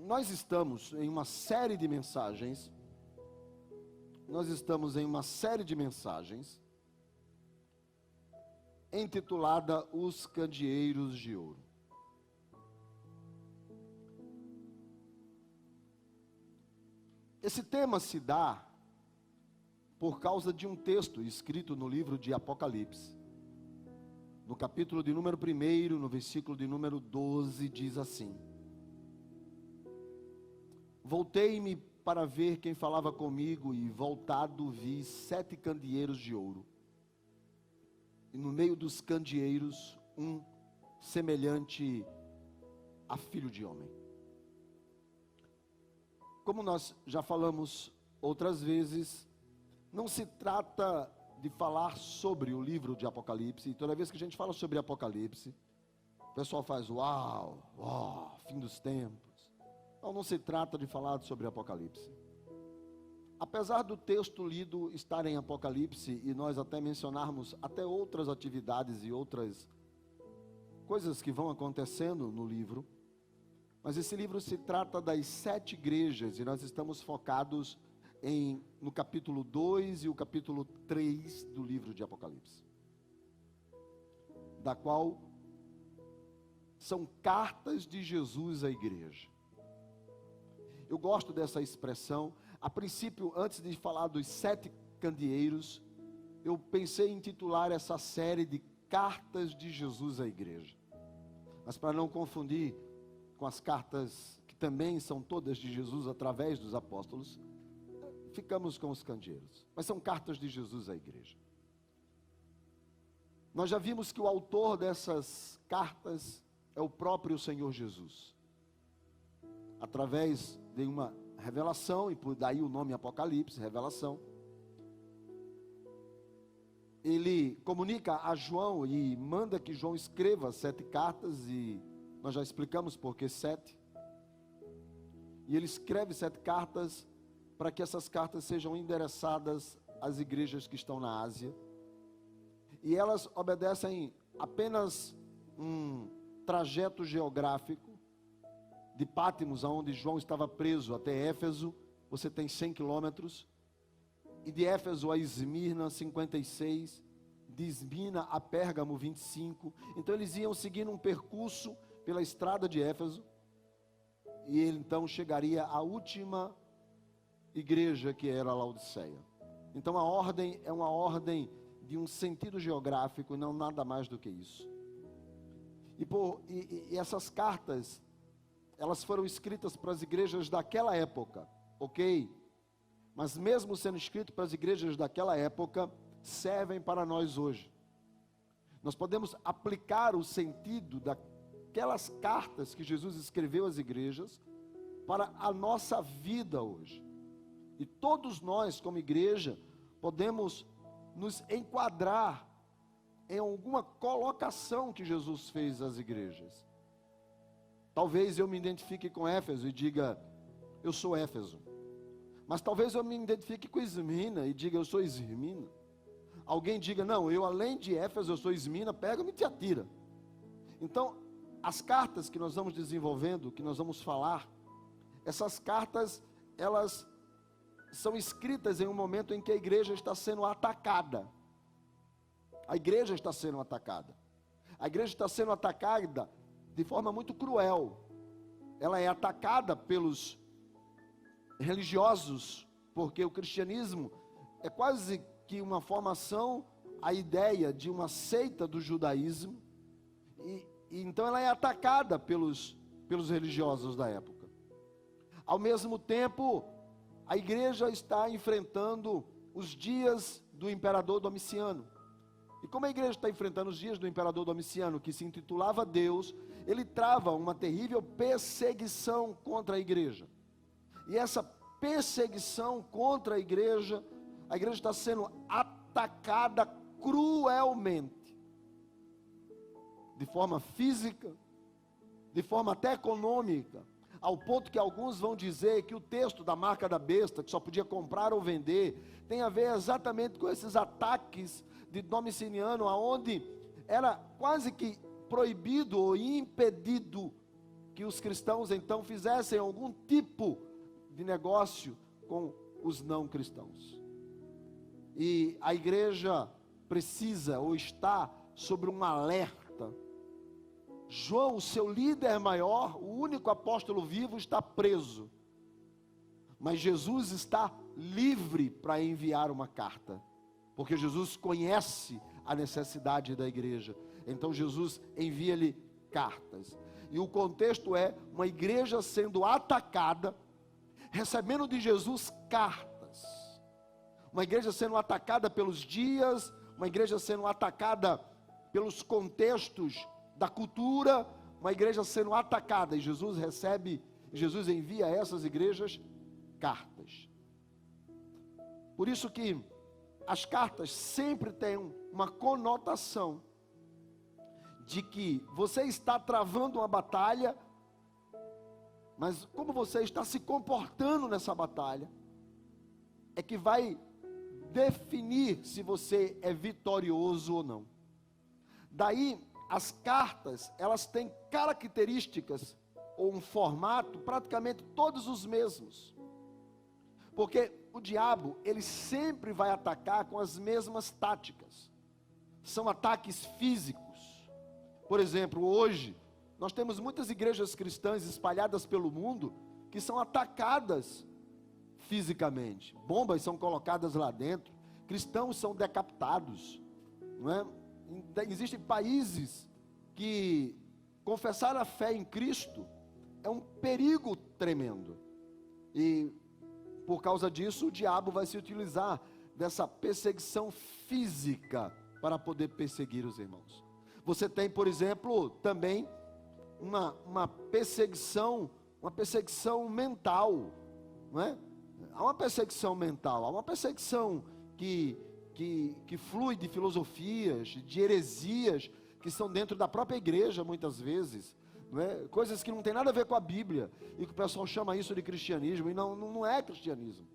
Nós estamos em uma série de mensagens, intitulada Os Candeeiros de Ouro. Esse tema se dá por causa de um texto escrito no livro de Apocalipse. No capítulo de número 1, no versículo de número 12, diz assim: Voltei-me para ver quem falava comigo, e voltado vi 7 candeeiros de ouro. E no meio dos candeeiros, um semelhante a filho de homem. Como nós já falamos outras vezes, não se trata de falar sobre o livro de Apocalipse. E toda vez que a gente fala sobre Apocalipse, o pessoal faz uau, fim dos tempos. Não se trata de falar sobre Apocalipse. Apesar do texto lido estar em Apocalipse, e nós até mencionarmos até outras atividades e outras coisas que vão acontecendo no livro, mas esse livro se trata das 7 igrejas, e nós estamos focados no capítulo 2 e o capítulo 3 do livro de Apocalipse, da qual são cartas de Jesus à igreja. Eu gosto dessa expressão. A princípio, antes de falar dos 7 candeeiros, eu pensei em intitular essa série de Cartas de Jesus à igreja. Mas para não confundir com as cartas que também são todas de Jesus através dos apóstolos, ficamos com os candeeiros. Mas são cartas de Jesus à igreja. Nós já vimos que o autor dessas cartas é o próprio Senhor Jesus. Através de uma revelação, e por daí o nome Apocalipse, revelação, ele comunica a João e manda que João escreva 7 cartas, e nós já explicamos por que 7. E ele escreve 7 cartas para que essas cartas sejam endereçadas às igrejas que estão na Ásia. E elas obedecem apenas um trajeto geográfico. De Pátimos, aonde João estava preso, até Éfeso, você tem 100 quilômetros. E de Éfeso a Esmirna, 56. De Esmirna a Pérgamo, 25. Então eles iam seguindo um percurso pela estrada de Éfeso. E ele então chegaria à última igreja, que era a Laodiceia. Então a ordem é uma ordem de um sentido geográfico, e não nada mais do que isso. E essas cartas, elas foram escritas para as igrejas daquela época, ok? Mas mesmo sendo escrito para as igrejas daquela época, servem para nós hoje. Nós podemos aplicar o sentido daquelas cartas que Jesus escreveu às igrejas para a nossa vida hoje. E todos nós, como igreja, podemos nos enquadrar em alguma colocação que Jesus fez às igrejas. Talvez eu me identifique com Éfeso e diga, eu sou Éfeso. Mas talvez eu me identifique com Esmirna e diga, eu sou Esmirna. Alguém diga, não, eu além de Éfeso, eu sou Esmirna, pega-me e te atira. Então, as cartas que nós vamos desenvolvendo, que nós vamos falar, essas cartas, elas são escritas em um momento em que a igreja está sendo atacada. A igreja está sendo atacada. A igreja está sendo atacada de forma muito cruel. Ela é atacada pelos religiosos, porque o cristianismo é quase que uma formação, a ideia de uma seita do judaísmo, e então ela é atacada pelos religiosos da época. Ao mesmo tempo, a igreja está enfrentando os dias do imperador Domiciano. E como a igreja está enfrentando os dias do imperador Domiciano, que se intitulava Deus, ele trava uma terrível perseguição contra a igreja. E essa perseguição contra a igreja está sendo atacada cruelmente. De forma física, de forma até econômica, ao ponto que alguns vão dizer que o texto da marca da besta, que só podia comprar ou vender, tem a ver exatamente com esses ataques de Domiciano, aonde era quase que proibido ou impedido que os cristãos então fizessem algum tipo de negócio com os não cristãos. E a igreja precisa ou está sobre um alerta. João, o seu líder maior, o único apóstolo vivo, está preso. Mas Jesus está livre para enviar uma carta, porque Jesus conhece a necessidade da igreja. Então Jesus envia-lhe cartas. E o contexto é uma igreja sendo atacada, recebendo de Jesus cartas. Uma igreja sendo atacada pelos dias, uma igreja sendo atacada pelos contextos da cultura, uma igreja sendo atacada, e Jesus envia a essas igrejas cartas. Por isso que as cartas sempre têm uma conotação de que você está travando uma batalha, mas como você está se comportando nessa batalha, é que vai definir se você é vitorioso ou não. Daí, as cartas, elas têm características, ou um formato, praticamente todos os mesmos. Porque o diabo, ele sempre vai atacar com as mesmas táticas. São ataques físicos. Por exemplo, hoje, nós temos muitas igrejas cristãs espalhadas pelo mundo, que são atacadas fisicamente. Bombas são colocadas lá dentro, cristãos são decapitados, não é? Existem países que confessar a fé em Cristo é um perigo tremendo. E por causa disso, o diabo vai se utilizar dessa perseguição física para poder perseguir os irmãos. Você tem, por exemplo, também uma perseguição mental, não é? Há uma perseguição mental, há uma perseguição que flui de filosofias, de heresias, que estão dentro da própria igreja muitas vezes, não é? Coisas que não tem nada a ver com a Bíblia, e que o pessoal chama isso de cristianismo, e não é cristianismo.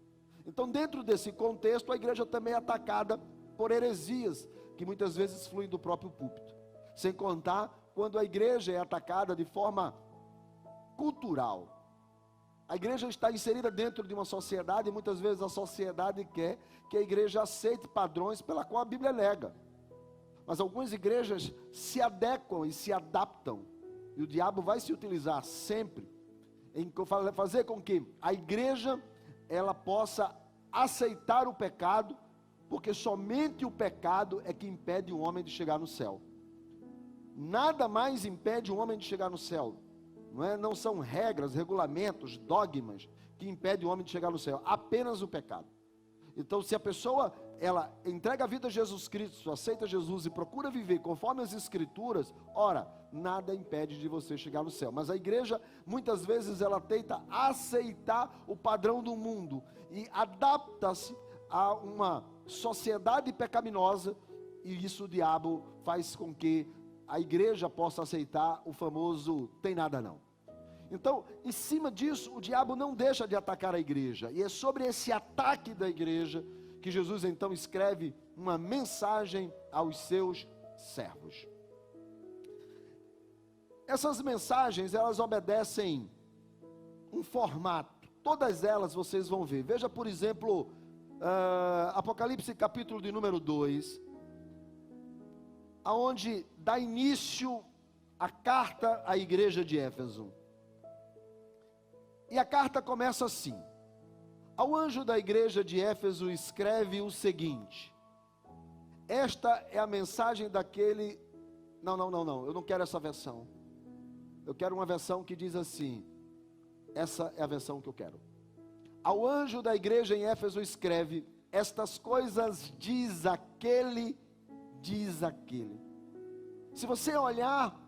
Então, dentro desse contexto, a igreja também é atacada por heresias, que muitas vezes fluem do próprio púlpito, sem contar quando a igreja é atacada de forma cultural. A igreja está inserida dentro de uma sociedade, e muitas vezes a sociedade quer que a igreja aceite padrões pela qual a Bíblia nega. Mas algumas igrejas se adequam e se adaptam, e o diabo vai se utilizar sempre em fazer com que a igreja ela possa aceitar o pecado, porque somente o pecado é que impede o homem de chegar no céu. Nada mais impede o homem de chegar no céu. Não são regras, regulamentos, dogmas que impedem o homem de chegar no céu, apenas o pecado. Então, se a pessoa ela entrega a vida a Jesus Cristo, aceita Jesus e procura viver conforme as Escrituras, ora, nada impede de você chegar no céu. Mas a igreja, muitas vezes, ela tenta aceitar o padrão do mundo e adapta-se a uma sociedade pecaminosa, e isso o diabo faz com que a igreja possa aceitar o famoso tem nada não. Então, em cima disso, o diabo não deixa de atacar a igreja, e é sobre esse ataque da igreja que Jesus então escreve uma mensagem aos seus servos. Essas mensagens, elas obedecem um formato, todas elas vocês vão ver. Veja, por exemplo, Apocalipse capítulo de número 2, aonde dá início a carta à igreja de Éfeso. E a carta começa assim: ao anjo da igreja de Éfeso escreve o seguinte. Esta é a mensagem daquele... Não, eu não quero essa versão. Eu quero uma versão que diz assim. Essa é a versão que eu quero. Ao anjo da igreja em Éfeso escreve: estas coisas diz aquele. Se você olhar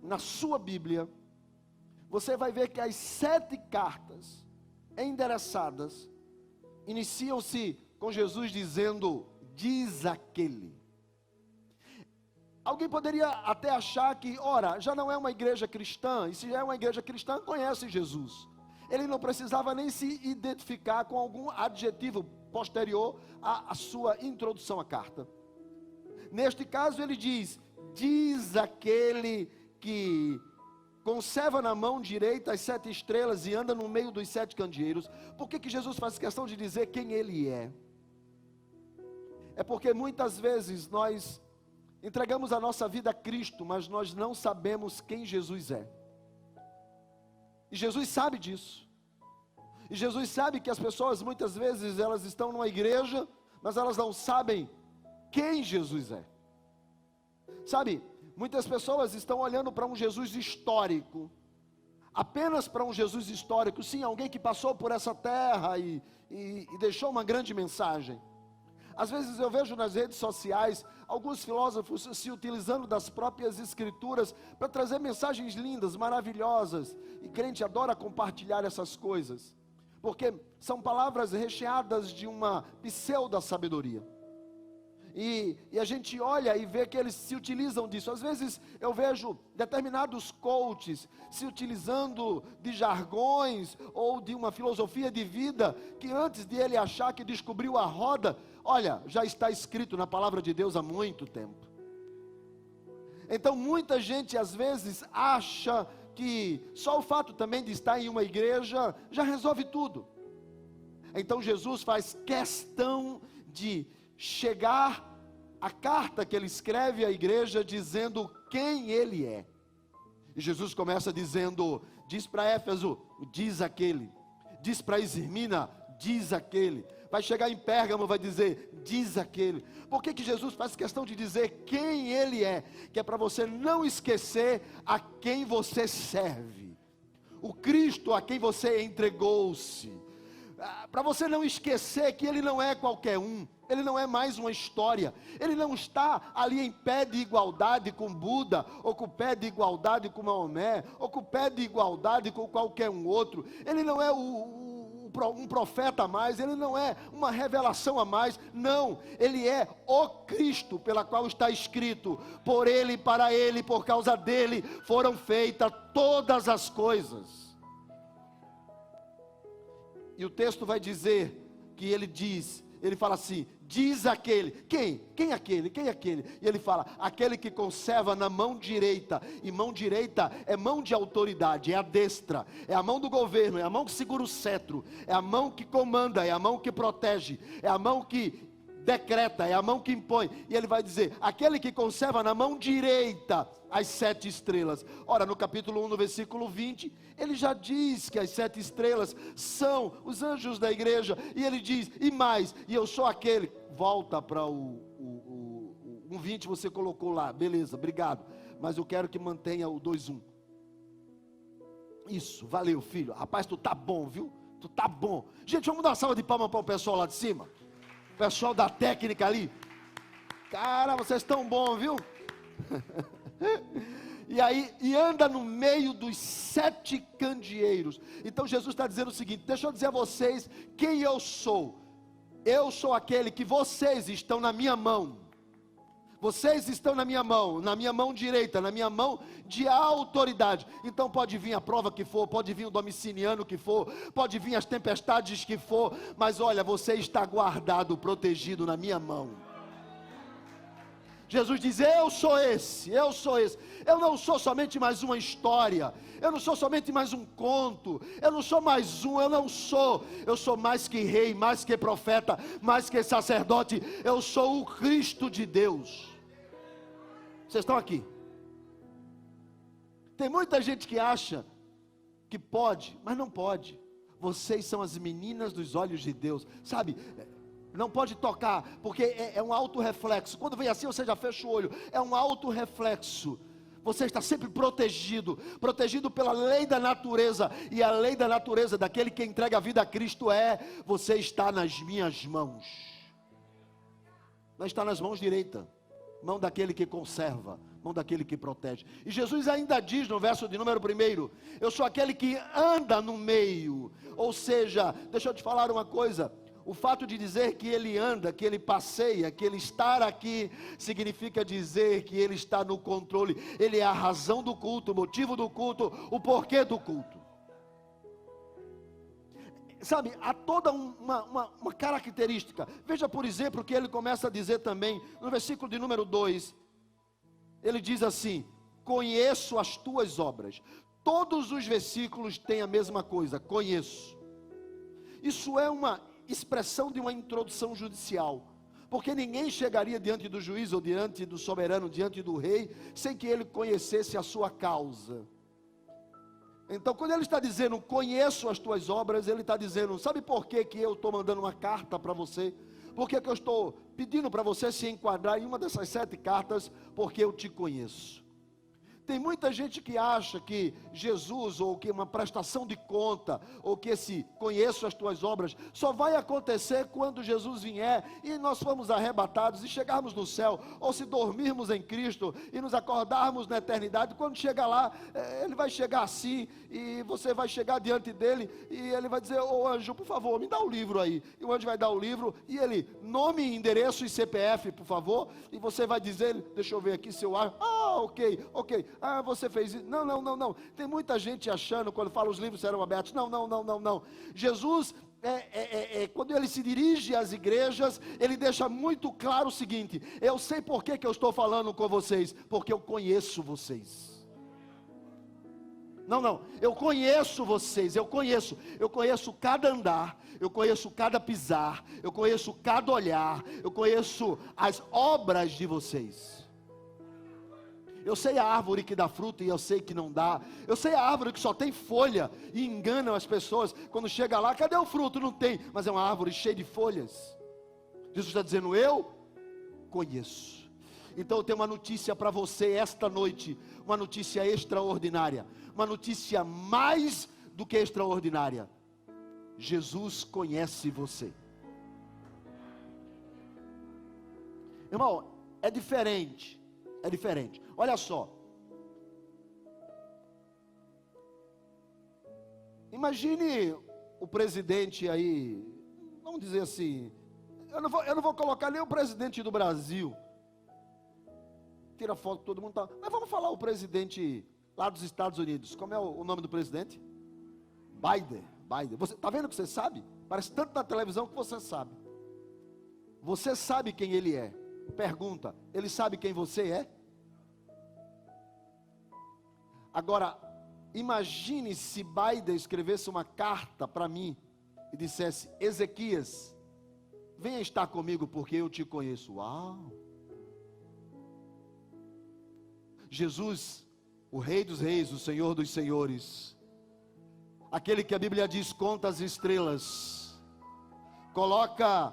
na sua Bíblia, você vai ver que as 7 cartas endereçadas iniciam-se com Jesus dizendo, diz aquele. Alguém poderia até achar que, ora, já não é uma igreja cristã, e se já é uma igreja cristã, conhece Jesus. Ele não precisava nem se identificar com algum adjetivo posterior à sua introdução à carta. Neste caso ele diz aquele que conserva na mão direita as 7 estrelas e anda no meio dos 7 candeeiros. Por que Jesus faz questão de dizer quem Ele é? É porque muitas vezes nós entregamos a nossa vida a Cristo, mas nós não sabemos quem Jesus é. E Jesus sabe disso. E Jesus sabe que as pessoas muitas vezes elas estão numa igreja, mas elas não sabem quem Jesus é. Sabe, muitas pessoas estão olhando para um Jesus histórico, apenas para um Jesus histórico, sim, alguém que passou por essa terra e deixou uma grande mensagem. Às vezes eu vejo nas redes sociais alguns filósofos se utilizando das próprias escrituras para trazer mensagens lindas, maravilhosas, e crente adora compartilhar essas coisas, porque são palavras recheadas de uma pseudo-sabedoria. E a gente olha e vê que eles se utilizam disso. Às vezes eu vejo determinados coaches se utilizando de jargões ou de uma filosofia de vida que antes de ele achar que descobriu a roda, olha, já está escrito na palavra de Deus há muito tempo. Então muita gente às vezes acha que só o fato também de estar em uma igreja já resolve tudo. Então Jesus faz questão de chegar a carta que ele escreve à igreja dizendo quem ele é. E Jesus começa dizendo, diz para Éfeso, diz aquele. Diz para Esmirna, diz aquele. Vai chegar em Pérgamo, vai dizer, diz aquele. Por que Jesus faz questão de dizer quem ele é? Que é para você não esquecer a quem você serve. O Cristo a quem você entregou-se. Para você não esquecer que ele não é qualquer um. Ele não é mais uma história. Ele não está ali em pé de igualdade com Buda, ou com pé de igualdade com Maomé, ou com pé de igualdade com qualquer um outro. Ele não é um profeta a mais, ele não é uma revelação a mais. Não, ele é o Cristo, pela qual está escrito: por ele, para ele, por causa dele foram feitas todas as coisas. E o texto vai dizer que ele fala assim, diz aquele, quem aquele, quem aquele? E ele fala, aquele que conserva na mão direita, e mão direita é mão de autoridade, é a destra, é a mão do governo, é a mão que segura o cetro, é a mão que comanda, é a mão que protege, é a mão que decreta, é a mão que impõe. E ele vai dizer, aquele que conserva na mão direita as 7 estrelas. Ora, no capítulo 1, no versículo 20, ele já diz que as 7 estrelas são os anjos da igreja, e ele diz, e mais, e eu sou aquele. Volta para o 1:20, você colocou lá, beleza, obrigado, mas eu quero que mantenha o 2:1. Isso, valeu, filho, rapaz, tu tá bom, viu? Tu tá bom. Gente, vamos dar uma salva de palmas para o pessoal lá de cima. O pessoal da técnica ali. Cara, vocês estão bons, viu? E anda no meio dos 7 candeeiros. Então Jesus está dizendo o seguinte, deixa eu dizer a vocês quem eu sou. Eu sou aquele que vocês estão na minha mão. Vocês estão na minha mão direita, na minha mão de autoridade. Então pode vir a prova que for, pode vir o domiciliano que for, pode vir as tempestades que for, mas olha, você está guardado, protegido na minha mão. Jesus diz, eu sou esse. Eu não sou somente mais uma história, eu não sou somente mais um conto, eu não sou mais um, eu sou mais que rei, mais que profeta, mais que sacerdote, eu sou o Cristo de Deus. Vocês estão aqui? Tem muita gente que acha que pode, mas não pode. Vocês são as meninas dos olhos de Deus, sabe? Não pode tocar, porque é um autorreflexo. Quando vem assim, você já fecha o olho. É um autorreflexo. Você está sempre protegido pela lei da natureza. E a lei da natureza daquele que entrega a vida a Cristo você está nas minhas mãos. Não está nas mãos direita, mão daquele que conserva, mão daquele que protege. E Jesus ainda diz no verso de número 1, eu sou aquele que anda no meio. Ou seja, deixa eu te falar uma coisa. O fato de dizer que ele anda, que ele passeia, que ele está aqui, significa dizer que ele está no controle. Ele é a razão do culto, o motivo do culto, o porquê do culto. Sabe, há toda uma característica. Veja, por exemplo, que ele começa a dizer também, no versículo de número 2, ele diz assim, conheço as tuas obras. Todos os versículos têm a mesma coisa: conheço. Isso é uma expressão de uma introdução judicial, porque ninguém chegaria diante do juiz, ou diante do soberano, diante do rei, sem que ele conhecesse a sua causa. Então, quando ele está dizendo, conheço as tuas obras, ele está dizendo, sabe por que eu estou mandando uma carta para você? Por que eu estou pedindo para você se enquadrar em uma dessas 7 cartas? Porque eu te conheço. Tem muita gente que acha que Jesus, ou que uma prestação de conta, ou que esse conheço as tuas obras, só vai acontecer quando Jesus vier e nós formos arrebatados e chegarmos no céu, ou se dormirmos em Cristo e nos acordarmos na eternidade. Quando chegar lá, ele vai chegar assim, e você vai chegar diante dele, e ele vai dizer, ô anjo, por favor, me dá o livro aí. E o anjo vai dar o livro, e ele, nome, endereço e CPF, por favor, e você vai dizer, deixa eu ver aqui seu ar, ok, você fez isso, não, tem muita gente achando, quando fala os livros serão abertos, não, Jesus, quando ele se dirige às igrejas, ele deixa muito claro o seguinte, eu sei por que eu estou falando com vocês, porque eu conheço vocês. Não, eu conheço vocês, eu conheço cada andar, eu conheço cada pisar, eu conheço cada olhar, eu conheço as obras de vocês. Eu sei a árvore que dá fruto e eu sei que não dá. Eu sei a árvore que só tem folha e enganam as pessoas. Quando chega lá, cadê o fruto? Não tem, mas é uma árvore cheia de folhas. Jesus está dizendo, eu conheço. Então eu tenho uma notícia para você esta noite. Uma notícia extraordinária. Uma notícia mais do que extraordinária. Jesus conhece você. Irmão, é diferente. É diferente. Olha só. Imagine o presidente aí, vamos dizer assim, eu não vou colocar nem o presidente do Brasil. Tira foto, todo mundo tá. Mas vamos falar o presidente lá dos Estados Unidos. Como é o nome do presidente? Biden. Você tá vendo que você sabe? Parece tanto na televisão que você sabe. Você sabe quem ele é. Pergunta, ele sabe quem você é? Agora, imagine se Biden escrevesse uma carta para mim e dissesse, Ezequias, venha estar comigo porque eu te conheço. Uau! Jesus, o Rei dos Reis, o Senhor dos Senhores, aquele que a Bíblia diz, conta as estrelas, coloca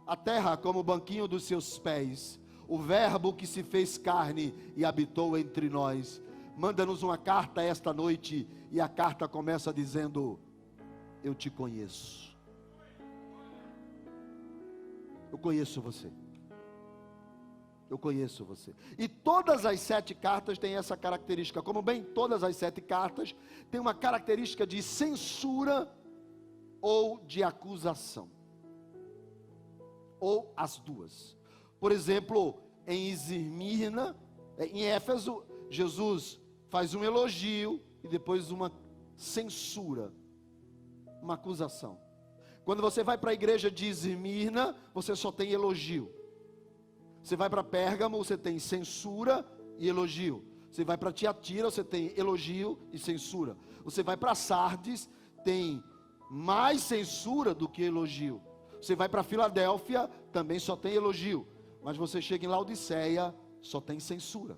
a terra como banquinho dos seus pés, o verbo que se fez carne e habitou entre nós, manda-nos uma carta esta noite, e a carta começa dizendo, eu te conheço. Eu conheço você. Eu conheço você. E todas as 7 cartas têm essa característica, como bem todas as 7 cartas, têm uma característica de censura ou de acusação. Ou as duas. Por exemplo, em Esmirna, em Éfeso, Jesus faz um elogio e depois uma censura, uma acusação. Quando você vai para a igreja de Esmirna, você só tem elogio. Você vai para Pérgamo, você tem censura e elogio. Você vai para Tiatira, você tem elogio e censura. Você vai para Sardes, tem mais censura do que elogio. Você vai para Filadélfia, também só tem elogio. Mas você chega em Laodiceia, só tem censura.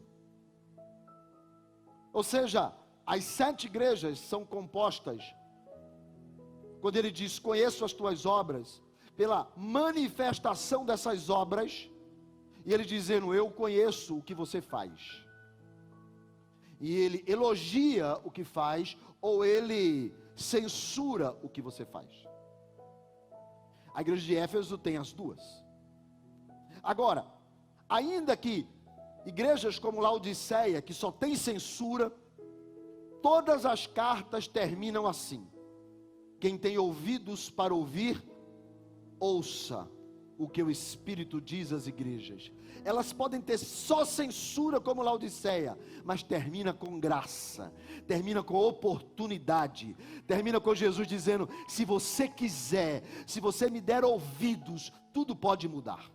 Ou seja, as 7 igrejas são compostas, quando ele diz, conheço as tuas obras, pela manifestação dessas obras, e ele dizendo, eu conheço o que você faz. E ele elogia o que faz, ou ele censura o que você faz. A igreja de Éfeso tem as duas. Agora, ainda que igrejas como Laodiceia, que só tem censura, todas as cartas terminam assim: quem tem ouvidos para ouvir, ouça o que o Espírito diz às igrejas. Elas podem ter só censura como Laodiceia, mas termina com graça, termina com oportunidade, termina com Jesus dizendo, se você quiser, se você me der ouvidos, tudo pode mudar.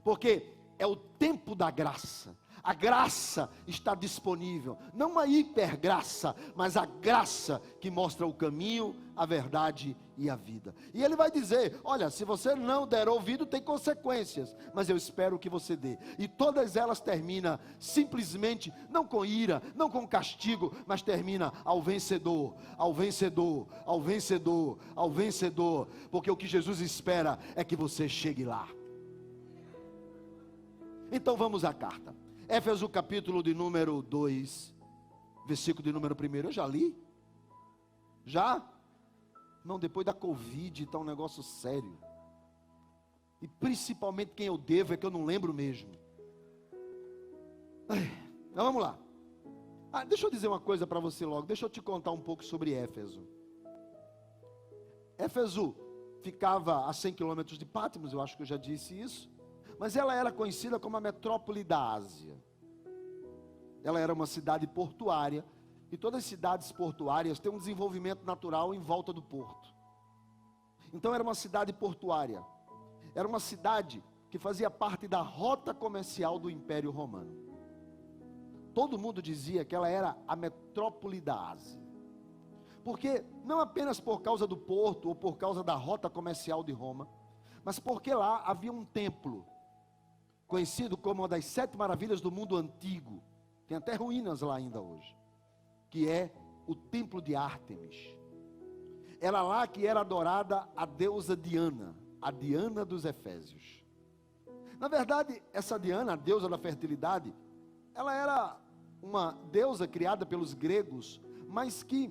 Porque é o tempo da graça. A graça está disponível, não uma hipergraça, mas a graça que mostra o caminho, a verdade e a vida. E ele vai dizer, olha, se você não der ouvido, tem consequências, mas eu espero que você dê. E todas elas terminam simplesmente, não com ira, não com castigo, mas termina ao vencedor, ao vencedor, ao vencedor, ao vencedor, porque o que Jesus espera é que você chegue lá. Então vamos à carta. Éfeso capítulo de número 2, versículo de número 1, eu já li? Já? Não, depois da Covid está um negócio sério. E principalmente quem eu devo é que eu não lembro mesmo. Então vamos lá. Deixa eu dizer uma coisa para você logo, deixa eu te contar um pouco sobre Éfeso. Éfeso ficava a 100 quilômetros de Patmos, eu acho que eu já disse isso. Mas ela era conhecida como a metrópole da Ásia. Ela era uma cidade portuária, e todas as cidades portuárias têm um desenvolvimento natural em volta do porto. Então era uma cidade portuária. Era uma cidade que fazia parte da rota comercial do Império Romano. Todo mundo dizia que ela era a metrópole da Ásia. Porque não apenas por causa do porto ou por causa da rota comercial de Roma, mas porque lá havia um templo conhecido como uma das 7 maravilhas do mundo antigo, tem até ruínas lá ainda hoje, que é o templo de Ártemis. Era lá que era adorada a deusa Diana, a Diana dos Efésios. Na verdade, essa Diana, a deusa da fertilidade, ela era uma deusa criada pelos gregos, mas que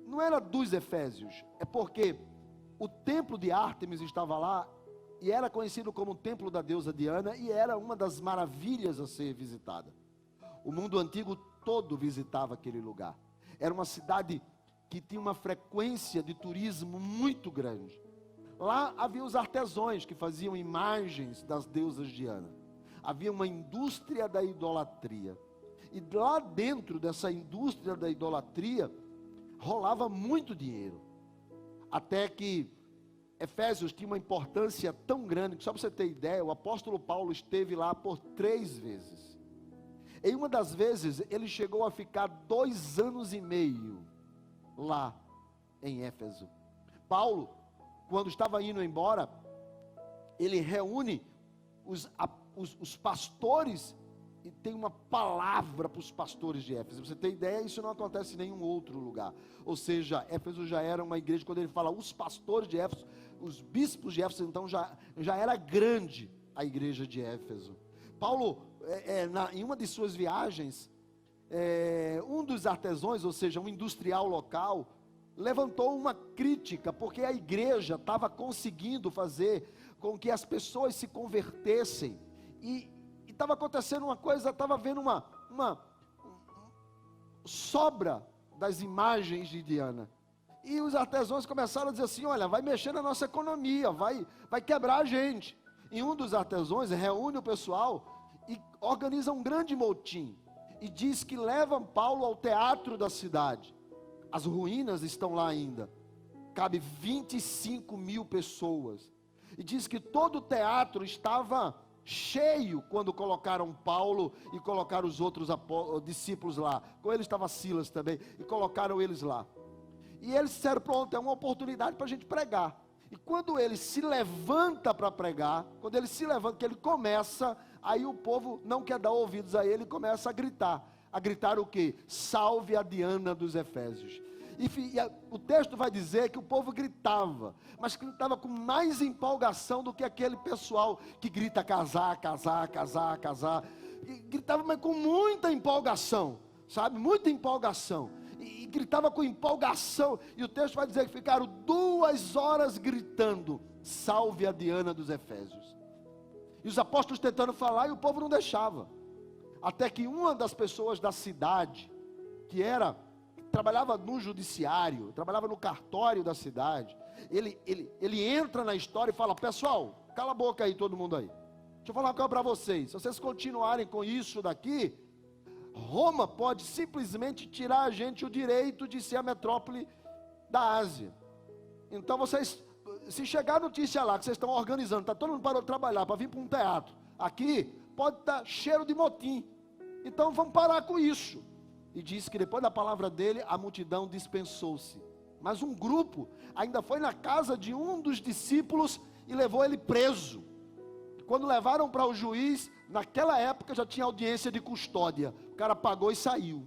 não era dos Efésios, é porque o templo de Ártemis estava lá, e era conhecido como o templo da deusa Diana, e era uma das maravilhas a ser visitada. O mundo antigo todo visitava aquele lugar. Era uma cidade que tinha uma frequência de turismo muito grande. Lá havia os artesãos que faziam imagens das deusas Diana. Havia uma indústria da idolatria. E lá dentro dessa indústria da idolatria, rolava muito dinheiro. Até que Efésios tinha uma importância tão grande, que só para você ter ideia, o apóstolo Paulo esteve lá por 3 vezes. Em uma das vezes, ele chegou a ficar 2 anos e meio lá em Éfeso. Paulo, quando estava indo embora, ele reúne os pastores e tem uma palavra para os pastores de Éfeso. Você tem ideia? Isso não acontece em nenhum outro lugar. Ou seja, Éfeso já era uma igreja, quando ele fala os pastores de Éfeso, os bispos de Éfeso, então já era grande a igreja de Éfeso. Paulo, em uma de suas viagens, um dos artesãos, ou seja, um industrial local, levantou uma crítica, porque a igreja estava conseguindo fazer com que as pessoas se convertessem, e estava acontecendo uma coisa, estava havendo uma sobra das imagens de Diana, e os artesãos começaram a dizer assim, olha, vai mexer na nossa economia, vai quebrar a gente. E um dos artesãos reúne o pessoal e organiza um grande motim, e diz que levam Paulo ao teatro da cidade. As ruínas estão lá ainda, cabe 25 mil pessoas, e diz que todo o teatro estava cheio quando colocaram Paulo e colocaram os outros discípulos lá. Com eles estava Silas também, e colocaram eles lá. E eles disseram, pronto, é uma oportunidade para a gente pregar. E quando ele se levanta para pregar, quando ele se levanta, que ele começa, aí o povo não quer dar ouvidos a ele e começa a gritar. A gritar o quê? Salve a Diana dos Efésios. E o texto vai dizer que o povo gritava, mas gritava com mais empolgação do que aquele pessoal que grita casar, casar, casar, casar. E gritava, mas com muita empolgação, sabe? Muita empolgação. E gritava com empolgação. E o texto vai dizer que ficaram 2 horas gritando, salve a Diana dos Efésios. E os apóstolos tentando falar, e o povo não deixava. Até que uma das pessoas da cidade, que trabalhava no judiciário, trabalhava no cartório da cidade, ele entra na história e fala, pessoal, cala a boca aí todo mundo aí. Deixa eu falar uma coisa para vocês, se vocês continuarem com isso daqui, Roma pode simplesmente tirar a gente o direito de ser a metrópole da Ásia. Então vocês, se chegar a notícia lá que vocês estão organizando, está todo mundo parou de trabalhar para vir para um teatro, aqui, pode estar cheiro de motim. Então vamos parar com isso. E diz que depois da palavra dele, a multidão dispensou-se. Mas um grupo ainda foi na casa de um dos discípulos e levou ele preso. Quando levaram para o juiz, naquela época já tinha audiência de custódia. O cara pagou e saiu.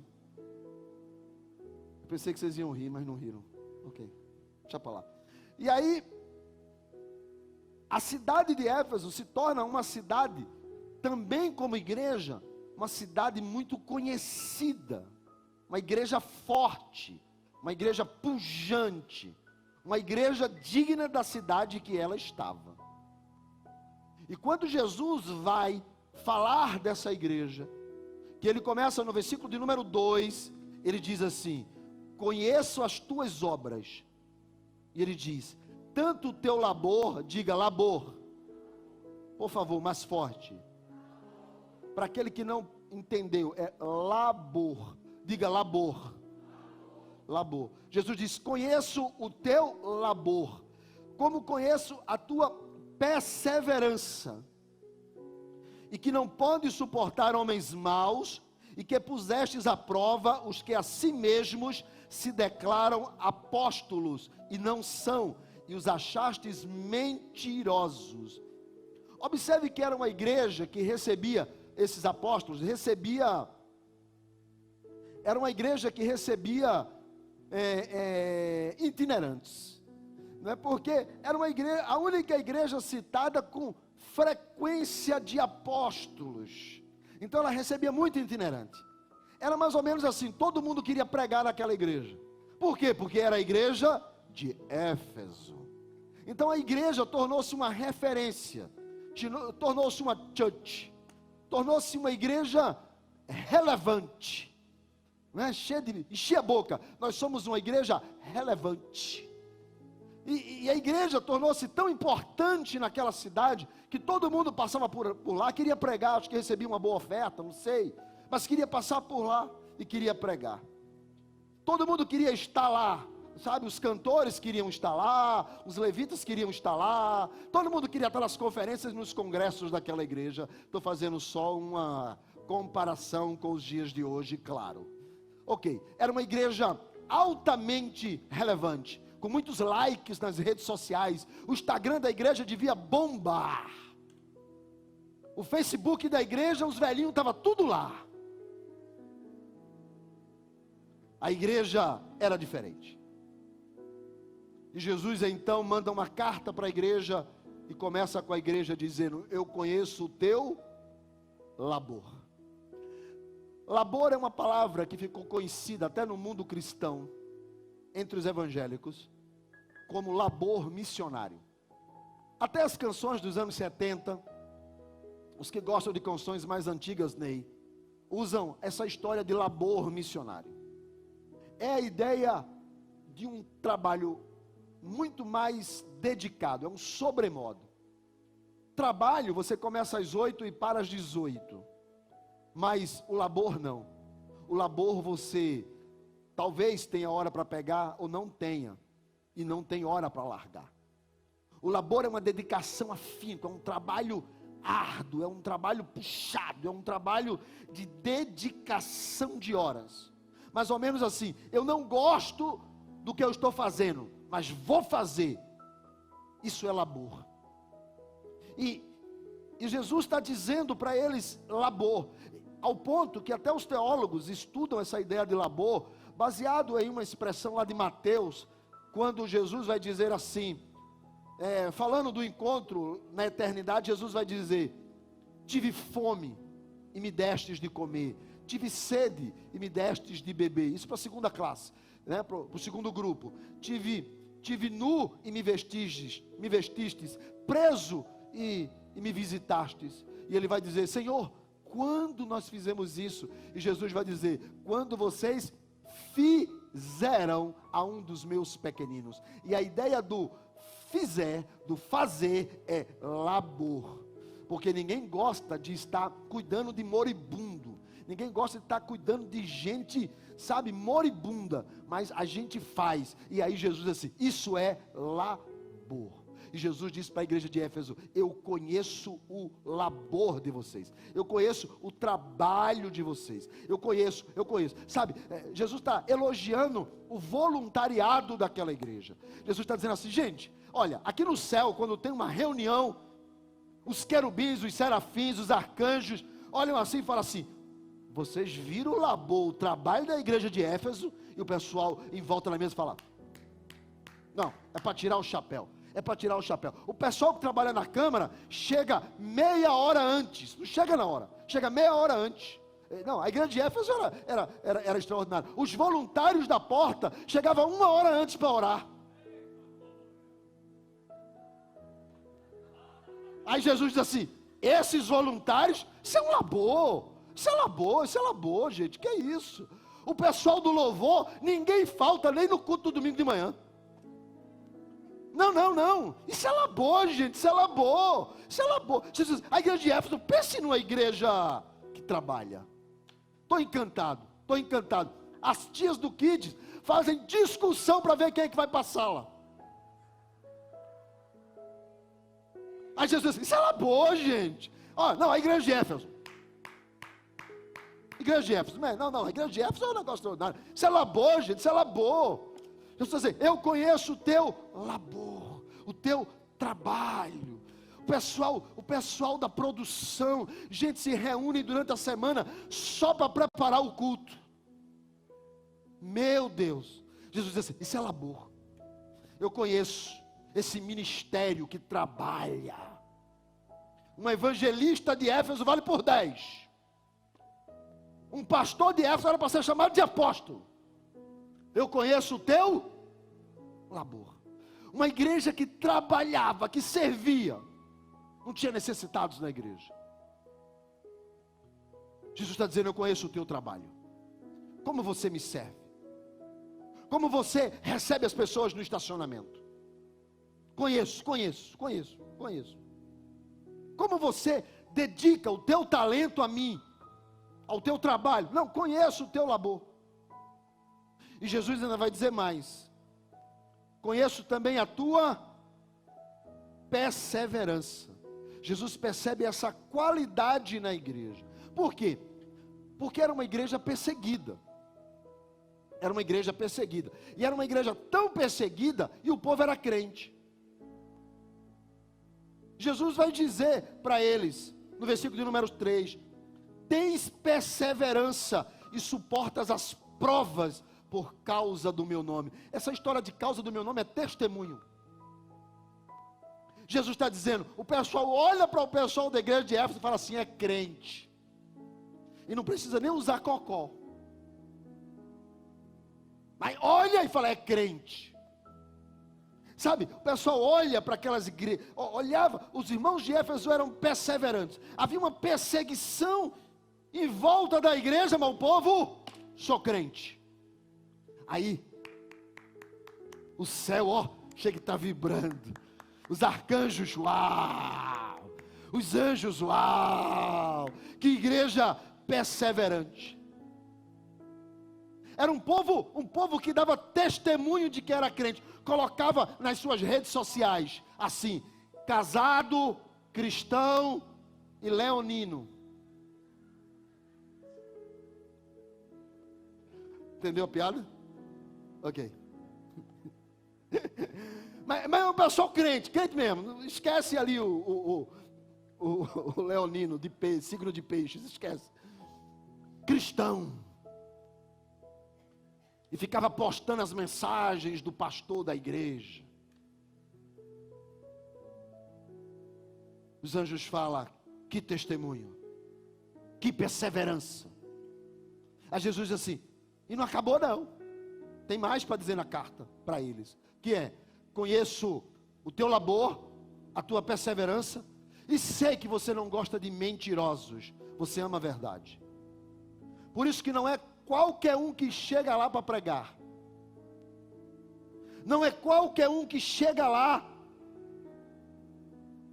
Eu pensei que vocês iam rir, mas não riram. Ok, deixa para lá. E aí, a cidade de Éfeso se torna uma cidade, também como igreja, uma cidade muito conhecida. Uma igreja forte, uma igreja pujante, uma igreja digna da cidade que ela estava. E quando Jesus vai falar dessa igreja, que ele começa no versículo de número 2, ele diz assim: conheço as tuas obras. E ele diz, tanto o teu labor, diga labor, por favor, mais forte. Para aquele que não entendeu, é labor, diga labor. Labor. Jesus diz, conheço o teu labor, como conheço a tua perseverança, e que não pode suportar homens maus, e que pusestes à prova os que a si mesmos se declaram apóstolos, e não são, e os achastes mentirosos. Observe que era uma igreja que recebia esses apóstolos, era uma igreja que recebia itinerantes, não é? Porque era uma igreja, a única igreja citada com frequência de apóstolos. Então ela recebia muito itinerante. Era mais ou menos assim, todo mundo queria pregar naquela igreja. Por quê? Porque era a igreja de Éfeso. Então a igreja tornou-se uma referência, tornou-se uma church, tornou-se uma igreja relevante. Não é? Enchia a boca, nós somos uma igreja relevante. E a igreja tornou-se tão importante naquela cidade, que todo mundo passava por lá, queria pregar, acho que recebia uma boa oferta, não sei, mas queria passar por lá e queria pregar. Todo mundo queria estar lá, sabe, os cantores queriam estar lá, os levitas queriam estar lá, todo mundo queria estar nas conferências, nos congressos daquela igreja. Estou fazendo só uma comparação com os dias de hoje, claro. Ok, era uma igreja altamente relevante, com muitos likes nas redes sociais. O Instagram da igreja devia bombar. O Facebook da igreja, os velhinhos estavam tudo lá. A igreja era diferente. E Jesus então manda uma carta para a igreja e começa com a igreja dizendo: eu conheço o teu labor. Labor é uma palavra que ficou conhecida até no mundo cristão, entre os evangélicos, como labor missionário. Até as canções dos anos 70, os que gostam de canções mais antigas, Ney, usam essa história de labor missionário. É a ideia de um trabalho muito mais dedicado, é um sobremodo. Trabalho, você começa às 8 e para às 18, mas o labor não. O labor você talvez tenha hora para pegar ou não tenha, e não tem hora para largar. O labor é uma dedicação afinco, é um trabalho árduo, é um trabalho puxado, é um trabalho de dedicação de horas. Mais ou menos assim, eu não gosto do que eu estou fazendo, mas vou fazer. Isso é labor. E Jesus está dizendo para eles labor, ao ponto que até os teólogos estudam essa ideia de labor, baseado em uma expressão lá de Mateus, quando Jesus vai dizer assim, falando do encontro na eternidade, Jesus vai dizer: tive fome e me destes de comer, tive sede e me destes de beber. Isso para a segunda classe, né? Para o segundo grupo. Tive nu e me vestistes, preso e me visitastes. E ele vai dizer: Senhor, quando nós fizemos isso? E Jesus vai dizer: quando vocês fizeram a um dos meus pequeninos. E a ideia do fazer é labor, porque ninguém gosta de estar cuidando de moribundo, ninguém gosta de estar cuidando de gente, sabe, moribunda, mas a gente faz. E aí Jesus diz assim: isso é labor. E Jesus disse para a igreja de Éfeso: eu conheço o labor de vocês, eu conheço o trabalho de vocês, eu conheço, sabe, Jesus está elogiando o voluntariado daquela igreja. Jesus está dizendo assim: gente, olha, aqui no céu, quando tem uma reunião, os querubins, os serafins, os arcanjos, olham assim e falam assim: vocês viram o labor, o trabalho da igreja de Éfeso? E o pessoal em volta da mesa fala: não, é para tirar o chapéu. É para tirar o chapéu. O pessoal que trabalha na câmara chega meia hora antes. Não chega na hora, chega meia hora antes. Não, a igreja de Éfeso era extraordinária. Os voluntários da porta chegavam uma hora antes para orar. Aí Jesus diz assim: esses voluntários, isso é um labor. Isso é labor, gente. Que é isso? O pessoal do louvor, ninguém falta nem no culto do domingo de manhã. Não. Isso é labor, gente. Isso é labor. Jesus, a igreja de Éfeso, pense numa igreja que trabalha. Estou encantado. As tias do Kids fazem discussão para ver quem é que vai para a sala. Aí Jesus diz: isso é labor, gente. Não, a igreja de Éfeso. A igreja de Éfeso é um negócio extraordinário. Isso é labor, gente. Isso é labor. Jesus está dizendo: eu conheço o teu labor, o teu trabalho. O pessoal da produção, gente, se reúne durante a semana só para preparar o culto. Meu Deus. Jesus diz assim: isso é labor. Eu conheço esse ministério que trabalha. Um evangelista de Éfeso vale por 10. Um pastor de Éfeso era para ser chamado de apóstolo. Eu conheço o teu labor. Uma igreja que trabalhava, que servia. Não tinha necessitados na igreja. Jesus está dizendo: eu conheço o teu trabalho. Como você me serve? Como você recebe as pessoas no estacionamento? Conheço. Como você dedica o teu talento a mim, ao teu trabalho? Não, conheço o teu labor. E Jesus ainda vai dizer mais: conheço também a tua perseverança. Jesus percebe essa qualidade na igreja. Por quê? Porque era uma igreja perseguida. E era uma igreja tão perseguida, e o povo era crente. Jesus vai dizer para eles, no versículo de número 3: tens perseverança e suportas as provas por causa do meu nome. Essa história de causa do meu nome é testemunho. Jesus está dizendo: o pessoal olha para o pessoal da igreja de Éfeso e fala assim: é crente. E não precisa nem usar cocó. Mas olha e fala: é crente. Sabe, o pessoal olha para aquelas igrejas, olhava, os irmãos de Éfeso eram perseverantes. Havia uma perseguição em volta da igreja, mas o povo: sou crente. Aí, o céu, chega e está vibrando. Os arcanjos, uau! Os anjos, uau! Que igreja perseverante. Era um povo que dava testemunho de que era crente. Colocava nas suas redes sociais, assim: casado, cristão e leonino. Entendeu a piada? Ok. Mas é um pessoal crente mesmo. Esquece ali o leonino, signo de peixes, esquece. Cristão. E ficava postando as mensagens do pastor da igreja. Os anjos falam: que testemunho, que perseverança. Aí Jesus diz assim: e não acabou não. Tem mais para dizer na carta para eles. Que é: conheço o teu labor, a tua perseverança, e sei que você não gosta de mentirosos. Você ama a verdade. Por isso que não é qualquer um que chega lá para pregar. Não é qualquer um que chega lá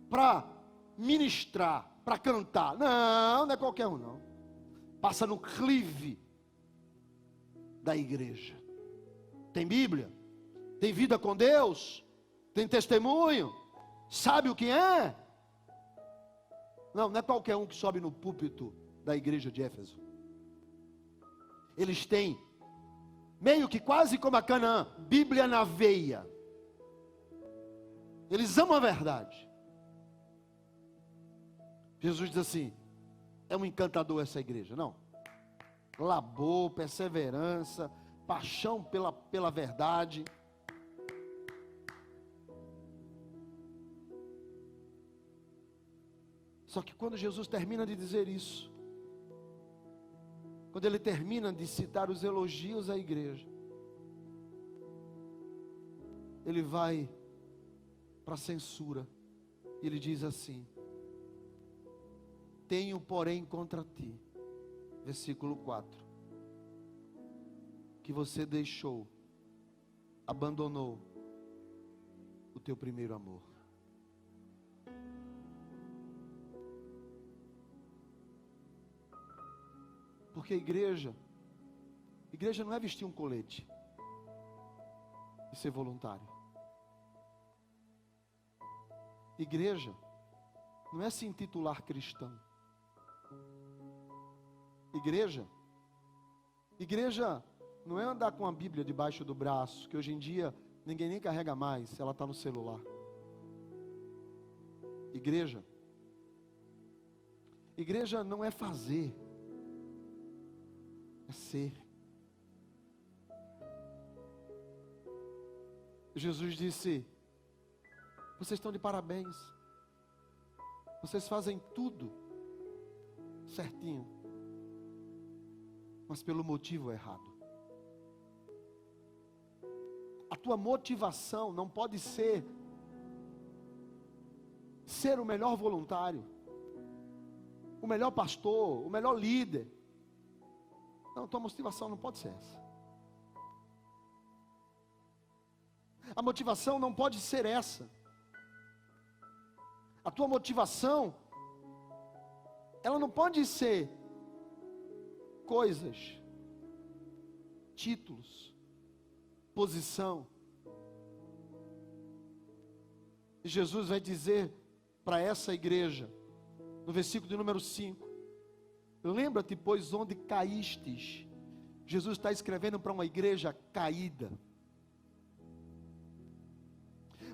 para ministrar, para cantar. Não é qualquer um não. Passa no clive da igreja. Tem Bíblia, tem vida com Deus, tem testemunho, Sabe o que é? Não é qualquer um que sobe no púlpito da igreja de Éfeso. Eles têm, meio que quase como a Canaã, Bíblia na veia. Eles amam a verdade. Jesus diz assim: é um encantador essa igreja. Não. Labor, perseverança, paixão pela verdade. Só que quando Jesus termina de dizer isso, quando ele termina de citar os elogios à igreja, ele vai para a censura. E ele diz assim: tenho porém contra ti, versículo 4, que você abandonou o teu primeiro amor. Porque igreja não é vestir um colete e ser voluntário. Igreja não é se intitular cristão. Igreja não é andar com a Bíblia debaixo do braço, que hoje em dia ninguém nem carrega mais, ela está no celular. Igreja não é fazer, é ser. Jesus disse: vocês estão de parabéns, vocês fazem tudo certinho, mas pelo motivo errado. A tua motivação não pode ser o melhor voluntário, o melhor pastor, o melhor líder. Não, tua motivação não pode ser essa. A motivação não pode ser essa. A tua motivação, ela não pode ser coisas, títulos, posição. E Jesus vai dizer para essa igreja, no versículo de número 5: lembra-te, pois, onde caístes. Jesus está escrevendo para uma igreja caída,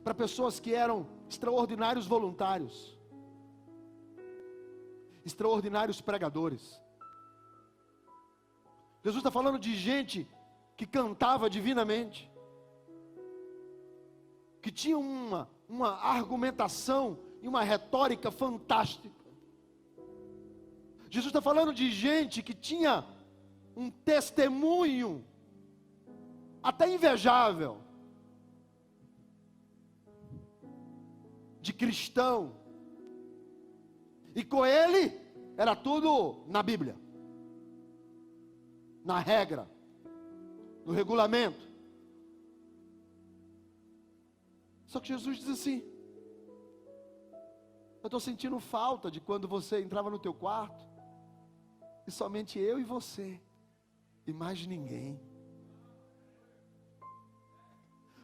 para pessoas que eram extraordinários voluntários, extraordinários pregadores. Jesus está falando de gente que cantava divinamente, que tinha uma argumentação e uma retórica fantástica. Jesus está falando de gente que tinha um testemunho até invejável de cristão, e com ele era tudo na Bíblia, na regra, no regulamento. Só que Jesus diz assim: eu estou sentindo falta de quando você entrava no teu quarto e somente eu e você, e mais ninguém.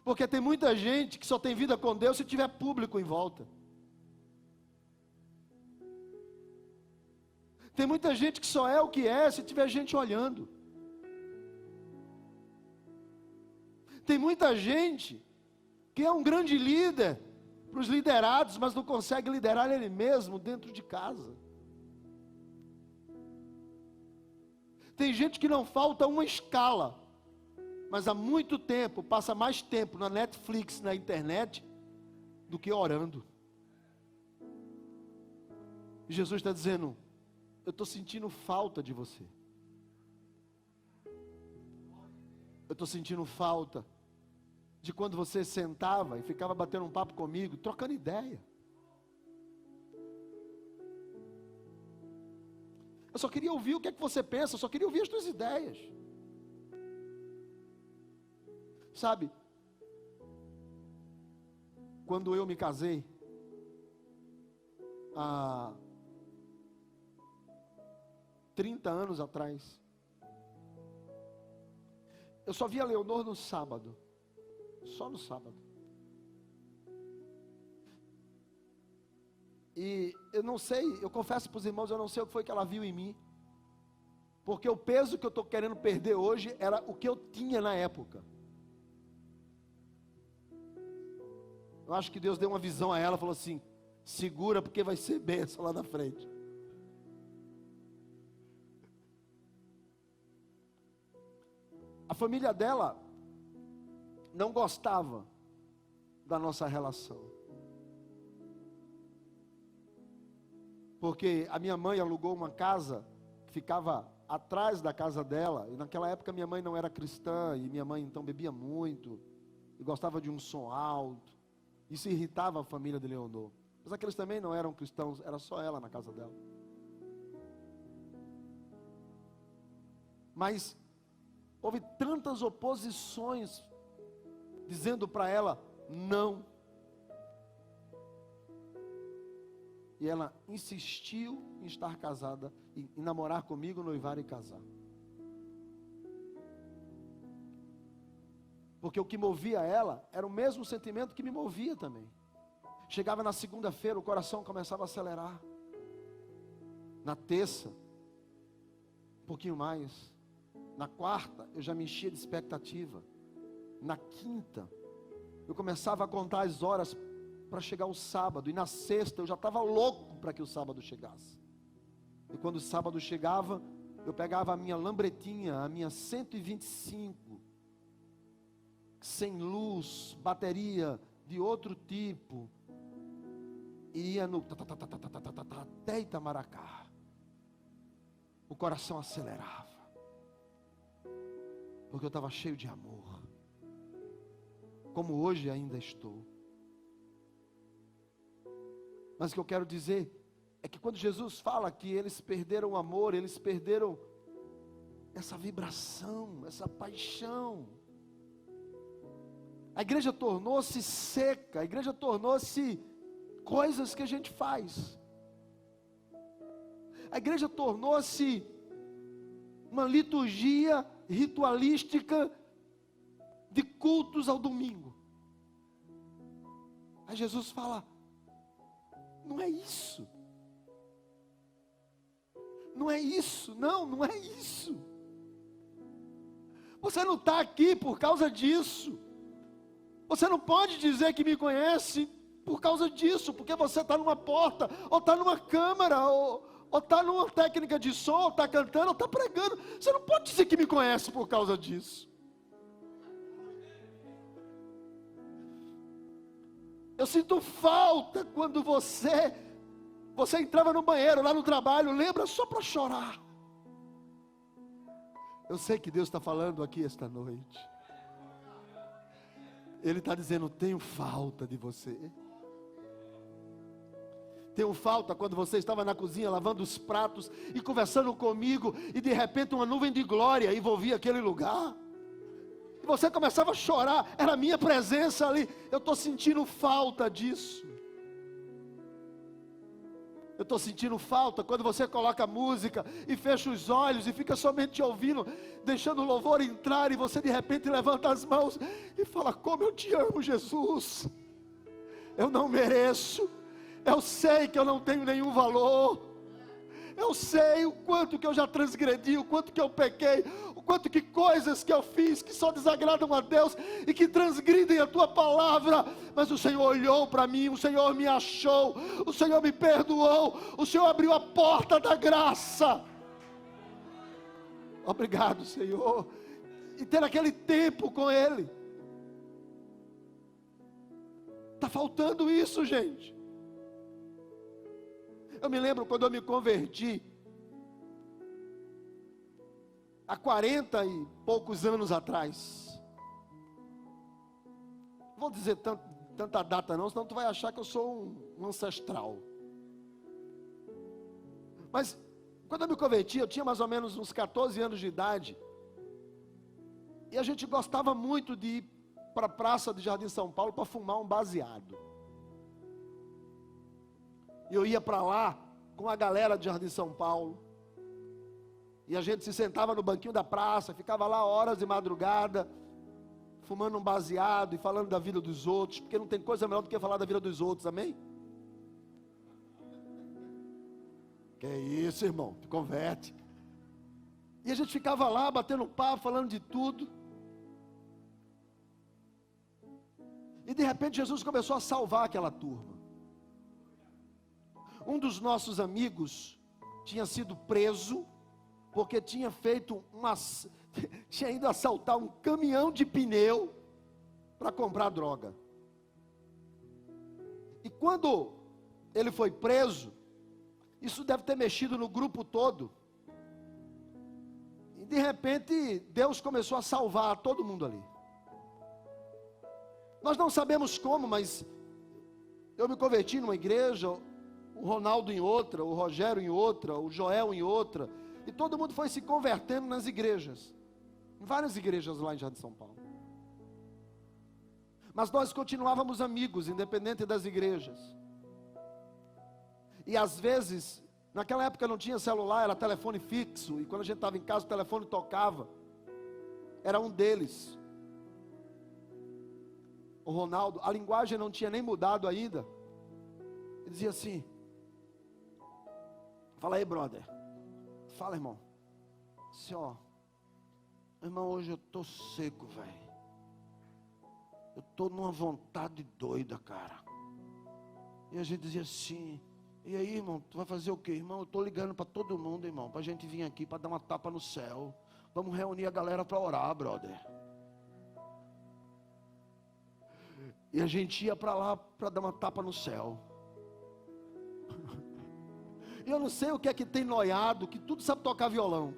Porque tem muita gente que só tem vida com Deus se tiver público em volta. Tem muita gente que só é o que é se tiver gente olhando. Tem muita gente que é um grande líder para os liderados, mas não consegue liderar ele mesmo dentro de casa. Tem gente que não falta uma escala, mas há muito tempo, passa mais tempo na Netflix, na internet, do que orando. E Jesus está dizendo: eu estou sentindo falta de você. Eu estou sentindo falta de quando você sentava e ficava batendo um papo comigo, trocando ideia. Eu só queria ouvir o que é que você pensa, eu só queria ouvir as tuas ideias. Sabe, quando eu me casei, há 30 anos atrás, eu só via Leonor no sábado, só no sábado. E eu não sei, eu confesso para os irmãos, eu não sei o que foi que ela viu em mim. Porque o peso que eu estou querendo perder hoje era o que eu tinha na época. Eu acho que Deus deu uma visão a ela, falou assim: segura porque vai ser bênção lá na frente. A família dela não gostava da nossa relação. Porque a minha mãe alugou uma casa que ficava atrás da casa dela, e naquela época minha mãe não era cristã, e minha mãe então bebia muito, e gostava de um som alto. Isso irritava a família de Leonor. Mas aqueles também não eram cristãos, era só ela na casa dela. Mas houve tantas oposições, dizendo para ela não. E ela insistiu em estar casada, em namorar comigo, noivar e casar. Porque o que movia ela era o mesmo sentimento que me movia também. Chegava na segunda-feira, o coração começava a acelerar. Na terça, um pouquinho mais. Na quarta, eu já me enchia de expectativa. Na quinta, eu começava a contar as horas para chegar o sábado. E na sexta, eu já estava louco para que o sábado chegasse. E quando o sábado chegava, eu pegava a minha lambretinha, a minha 125, sem luz, bateria de outro tipo, e ia no até Itamaracá. O coração acelerava, porque eu estava cheio de amor, como hoje ainda estou. Mas o que eu quero dizer é que quando Jesus fala que eles perderam o amor, eles perderam essa vibração, essa paixão. A igreja tornou-se seca, a igreja tornou-se coisas que a gente faz. A igreja tornou-se uma liturgia ritualística de cultos ao domingo. Aí Jesus fala: não é isso. Não é isso, não é isso. Você não está aqui por causa disso. Você não pode dizer que me conhece por causa disso, porque você está numa porta, ou está numa câmara, ou está numa técnica de som, ou está cantando, ou está pregando. Você não pode dizer que me conhece por causa disso. Eu sinto falta quando você entrava no banheiro, lá no trabalho, lembra, só para chorar. Eu sei que Deus está falando aqui esta noite. Ele está dizendo: tenho falta de você. Tenho falta quando você estava na cozinha lavando os pratos e conversando comigo, e de repente uma nuvem de glória envolvia aquele lugar. E você começava a chorar, era a minha presença ali. Eu estou sentindo falta disso. Eu estou sentindo falta quando você coloca música e fecha os olhos e fica somente ouvindo, deixando o louvor entrar, e você de repente levanta as mãos e fala: como eu te amo, Jesus. Eu não mereço, eu sei que eu não tenho nenhum valor, eu sei o quanto que eu já transgredi, o quanto que eu pequei, o quanto que coisas que eu fiz que só desagradam a Deus e que transgridem a tua palavra. Mas o Senhor olhou para mim, o Senhor me achou, o Senhor me perdoou, o Senhor abriu a porta da graça. Obrigado, Senhor. E ter aquele tempo com Ele. Está faltando isso, gente. Eu me lembro quando eu me converti, há 40 e poucos anos atrás. Não vou dizer tanta data não, senão tu vai achar que eu sou um ancestral. Mas quando eu me converti, eu tinha mais ou menos uns 14 anos de idade. E a gente gostava muito de ir para a praça de Jardim São Paulo para fumar um baseado. E eu ia para lá com a galera de Jardim São Paulo. E a gente se sentava no banquinho da praça, ficava lá horas de madrugada, fumando um baseado e falando da vida dos outros, porque não tem coisa melhor do que falar da vida dos outros, amém? Que é isso, irmão, te converte. E a gente ficava lá, batendo papo, falando de tudo. E de repente Jesus começou a salvar aquela turma. Um dos nossos amigos tinha sido preso, porque tinha tinha ido assaltar um caminhão de pneu para comprar droga. E quando ele foi preso, isso deve ter mexido no grupo todo. E de repente, Deus começou a salvar todo mundo ali. Nós não sabemos como, mas eu me converti numa igreja, o Ronaldo em outra, o Rogério em outra, o Joel em outra. E todo mundo foi se convertendo nas igrejas. Em várias igrejas lá em Jardim São Paulo. Mas nós continuávamos amigos, independente das igrejas. E às vezes, naquela época não tinha celular, era telefone fixo. E quando a gente estava em casa, o telefone tocava. Era um deles. O Ronaldo, a linguagem não tinha nem mudado ainda. Ele dizia assim: fala aí, brother. Fala, irmão. Assim, ó. Irmão, hoje eu tô seco, velho. Eu tô numa vontade doida, cara. E a gente dizia assim: e aí, irmão, tu vai fazer o quê? Irmão, eu tô ligando para todo mundo, irmão, pra gente vir aqui para dar uma tapa no céu. Vamos reunir a galera para orar, brother. E a gente ia para lá para dar uma tapa no céu. E eu não sei o que é que tem noiado, que tudo sabe tocar violão.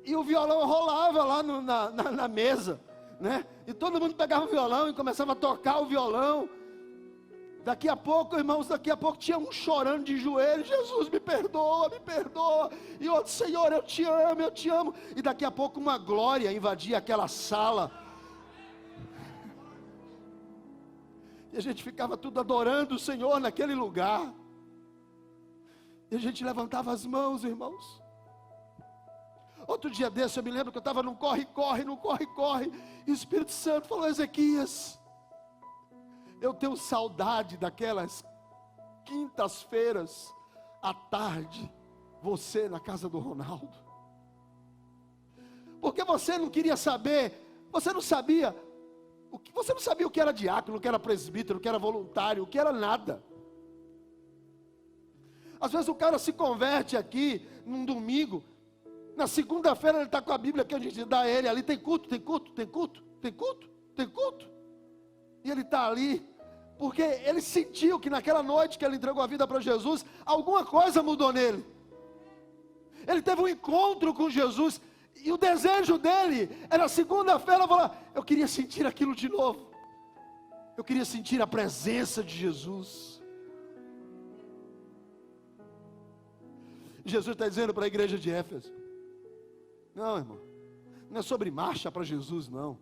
E o violão rolava lá na mesa, né? E todo mundo pegava o violão e começava a tocar o violão. Daqui a pouco, irmãos, tinha um chorando de joelho: Jesus, me perdoa, me perdoa. E outro: Senhor, eu te amo, eu te amo. E daqui a pouco uma glória invadia aquela sala. E a gente ficava tudo adorando o Senhor naquele lugar. E a gente levantava as mãos, irmãos. Outro dia desse, eu me lembro que eu estava num corre-corre. E o Espírito Santo falou: Ezequias, eu tenho saudade daquelas quintas-feiras à tarde, você na casa do Ronaldo. Porque você não queria saber, você não sabia o que era diácono, o que era presbítero, o que era voluntário, o que era nada. Às vezes o cara se converte aqui num domingo, na segunda-feira ele está com a Bíblia que a gente dá a ele, ali tem culto. E ele está ali, porque ele sentiu que naquela noite que ele entregou a vida para Jesus, alguma coisa mudou nele. Ele teve um encontro com Jesus, e o desejo dele era segunda-feira falar: eu queria sentir aquilo de novo. Eu queria sentir a presença de Jesus. Jesus está dizendo para a igreja de Éfeso: não, irmão, não é sobre marcha para Jesus, não.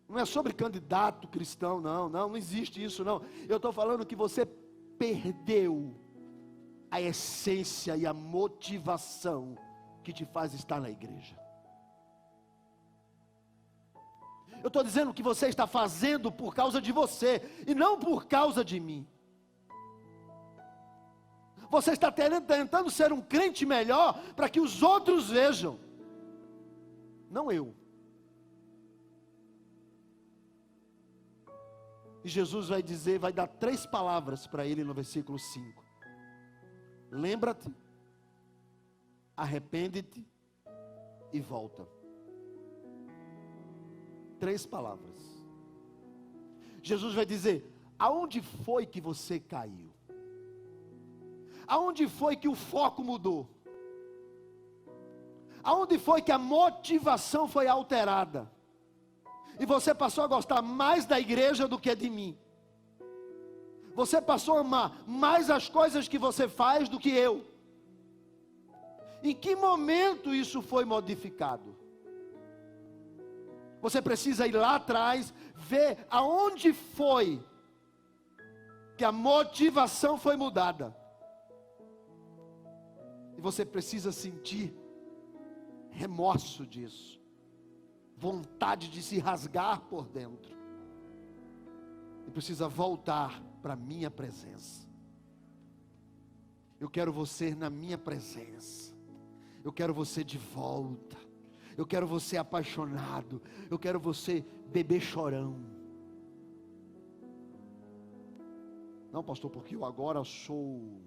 Não é sobre candidato cristão, não existe isso, não. Eu estou falando que você perdeu a essência e a motivação que te faz estar na igreja. Eu estou dizendo que você está fazendo por causa de você e não por causa de mim. Você está tentando ser um crente melhor para que os outros vejam, não eu. E Jesus vai dar 3 palavras para ele no versículo 5. Lembra-te, arrepende-te e volta. 3 palavras. Jesus vai dizer: aonde foi que você caiu? Aonde foi que o foco mudou? Aonde foi que a motivação foi alterada? E você passou a gostar mais da igreja do que de mim. Você passou a amar mais as coisas que você faz do que eu. Em que momento isso foi modificado? Você precisa ir lá atrás, ver aonde foi que a motivação foi mudada. E você precisa sentir remorso disso, vontade de se rasgar por dentro. e precisa voltar para a minha presença. Eu quero você na minha presença. Eu quero você de volta. Eu quero você apaixonado. Eu quero você bebê chorão. Não, pastor, porque eu agora sou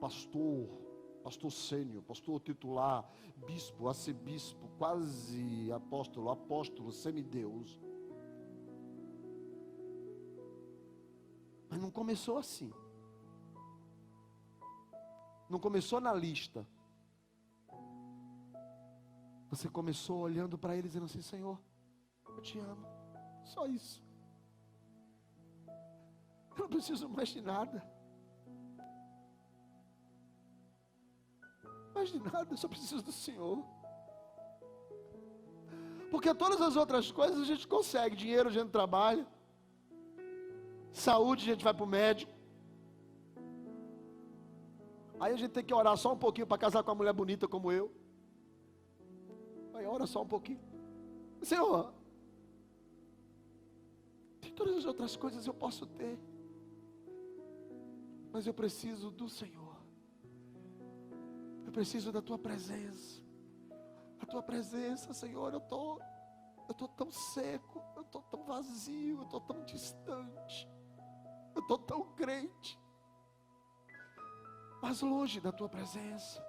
pastor sênior, pastor titular, bispo, arcebispo, quase apóstolo, semideus. Mas não começou assim. Não começou na lista. Você começou olhando para ele dizendo assim: Senhor, eu te amo. Só isso. Eu não preciso mais de nada. Mais de nada, eu só preciso do Senhor. Porque todas as outras coisas a gente consegue. Dinheiro a gente trabalha. Saúde a gente vai para o médico. Aí a gente tem que orar só um pouquinho para casar com uma mulher bonita como eu. Aí ora só um pouquinho. Senhor, tem todas as outras coisas eu posso ter, mas eu preciso do Senhor. Eu preciso da tua presença. A tua presença, Senhor, eu estou tão seco, eu estou tão vazio, eu estou tão distante, eu estou tão crente, mas longe da tua presença,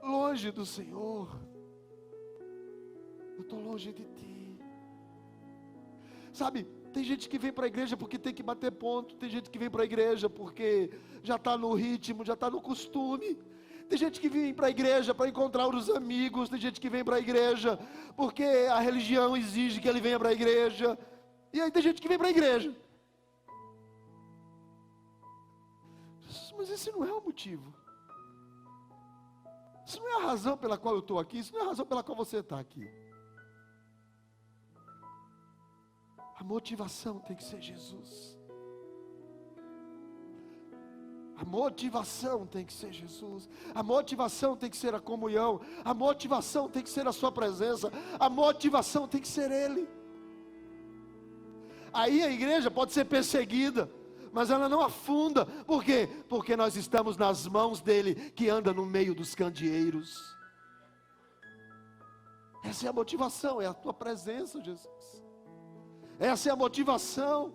longe do Senhor. Eu estou longe de ti. Sabe, tem gente que vem para a igreja porque tem que bater ponto. Tem gente que vem para a igreja porque já está no ritmo, já está no costume. Tem gente que vem para a igreja para encontrar os amigos. Tem gente que vem para a igreja porque a religião exige que ele venha para a igreja. E aí tem gente que vem para a igreja. Mas esse não é o motivo. Isso não é a razão pela qual eu estou aqui. Isso não é a razão pela qual você está aqui. A motivação tem que ser Jesus. A motivação tem que ser Jesus. A motivação tem que ser a comunhão. A motivação tem que ser a sua presença. A motivação tem que ser Ele. Aí a igreja pode ser perseguida, mas ela não afunda. Por quê? Porque nós estamos nas mãos dele, que anda no meio dos candeeiros. Essa é a motivação, é a tua presença, Jesus. Essa é a motivação.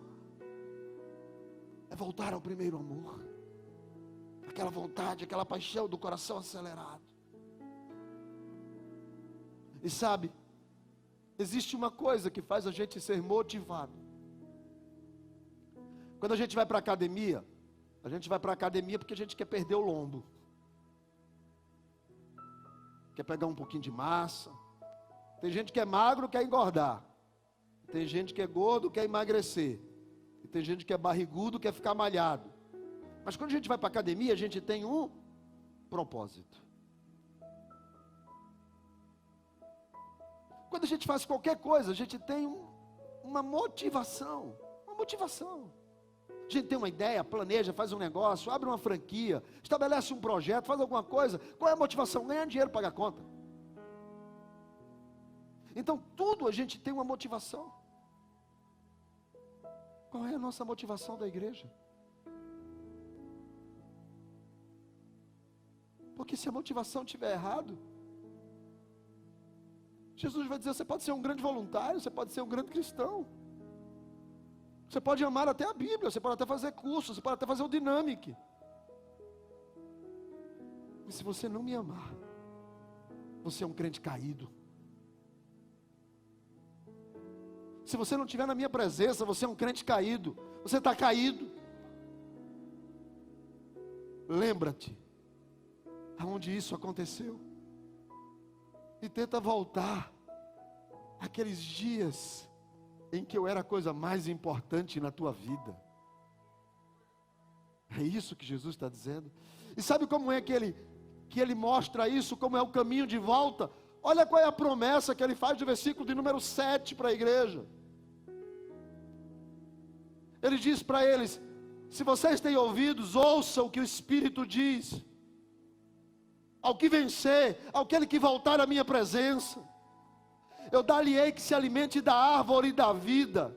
É voltar ao primeiro amor. Aquela vontade, aquela paixão do coração acelerado. E sabe, existe uma coisa que faz a gente ser motivado. Quando a gente vai para a academia porque a gente quer perder o lombo. Quer pegar um pouquinho de massa. Tem gente que é magro, quer engordar. Tem gente que é gordo, quer emagrecer. E tem gente que é barrigudo, quer ficar malhado. Mas quando a gente vai para a academia, a gente tem um propósito. Quando a gente faz qualquer coisa, a gente tem uma motivação. Uma motivação. A gente tem uma ideia, planeja, faz um negócio, abre uma franquia, estabelece um projeto, faz alguma coisa. Qual é a motivação? Ganhar dinheiro, pagar conta. Então tudo a gente tem uma motivação. Qual é a nossa motivação da igreja? Porque se a motivação estiver errado, Jesus vai dizer: você pode ser um grande voluntário, você pode ser um grande cristão, você pode amar até a Bíblia, você pode até fazer curso, você pode até fazer o Dynamic. Mas se você não me amar, você é um crente caído. Se você não estiver na minha presença, você é um crente caído. Você está caído. Lembra-te aonde isso aconteceu. E tenta voltar àqueles dias em que eu era a coisa mais importante na tua vida. É isso que Jesus está dizendo. E sabe como é que ele mostra isso? Como é o caminho de volta? Olha qual é a promessa que ele faz do versículo de número 7 para a igreja. Ele diz para eles: se vocês têm ouvidos, ouçam o que o Espírito diz. Ao que vencer, aquele que voltar à minha presença, Eu dar-lhe-ei que se alimente da árvore da vida,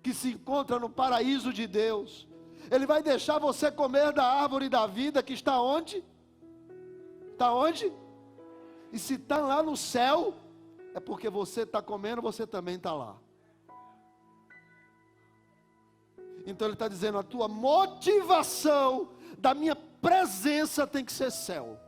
que se encontra no paraíso de Deus. Ele vai deixar você comer da árvore da vida, que está onde? Está onde? E se está lá no céu, é porque você está comendo, você também está lá. Então ele está dizendo, a tua motivação da minha presença tem que ser céu.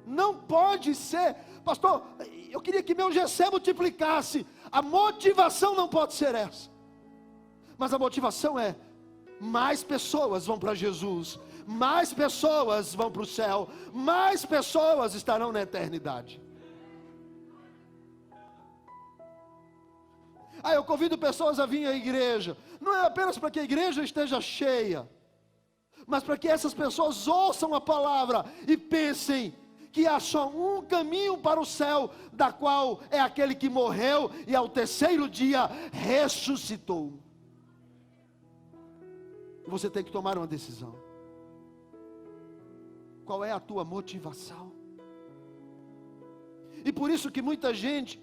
Não pode ser, pastor, eu queria que meu GC multiplicasse. A motivação não pode ser essa. Mas a motivação é, mais pessoas vão para Jesus, mais pessoas vão para o céu, mais pessoas estarão na eternidade. Eu convido pessoas a vir à igreja, não é apenas para que a igreja esteja cheia, mas para que essas pessoas ouçam a palavra e pensem que há só um caminho para o céu, da qual é aquele que morreu e ao terceiro dia ressuscitou. Você tem que tomar uma decisão. Qual é a tua motivação? E por isso que muita gente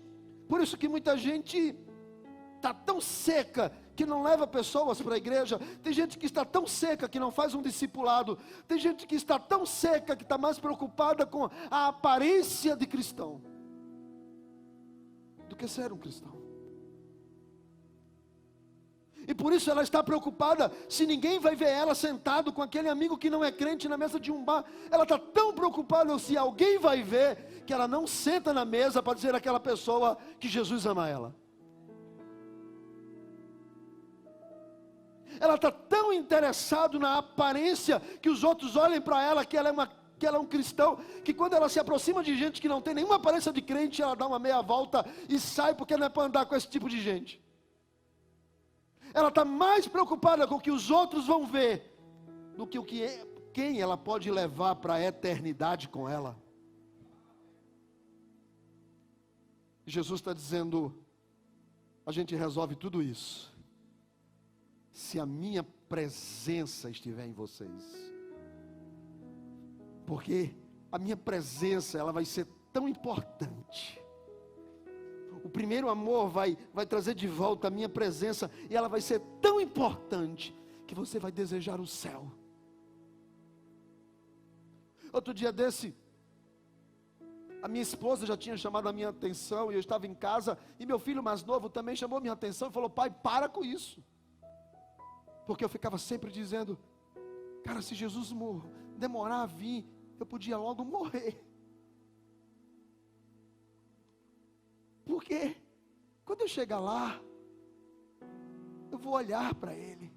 está tão seca que não leva pessoas para a igreja. Tem gente que está tão seca que não faz um discipulado. Tem gente que está tão seca que está mais preocupada com a aparência de cristão do que ser um cristão. E por isso ela está preocupada se ninguém vai ver ela sentado com aquele amigo que não é crente na mesa de um bar. Ela está tão preocupada se alguém vai ver, que ela não senta na mesa para dizer àquela pessoa que Jesus ama ela. Ela está tão interessada na aparência, que os outros olhem para ela, que ela é um cristão, que quando ela se aproxima de gente que não tem nenhuma aparência de crente, ela dá uma meia volta e sai, porque não é para andar com esse tipo de gente. Ela está mais preocupada com o que os outros vão ver, do que quem ela pode levar para a eternidade com ela. Jesus está dizendo, a gente resolve tudo isso se a minha presença estiver em vocês. Porque a minha presença, ela vai ser tão importante. O primeiro amor vai trazer de volta a minha presença, e ela vai ser tão importante, que você vai desejar o céu. Outro dia desse, a minha esposa já tinha chamado a minha atenção, e eu estava em casa, e meu filho mais novo também chamou a minha atenção, e falou, pai, para com isso. Porque eu ficava sempre dizendo, cara, se Jesus demorar a vir, eu podia logo morrer. Porque quando eu chegar lá, eu vou olhar para Ele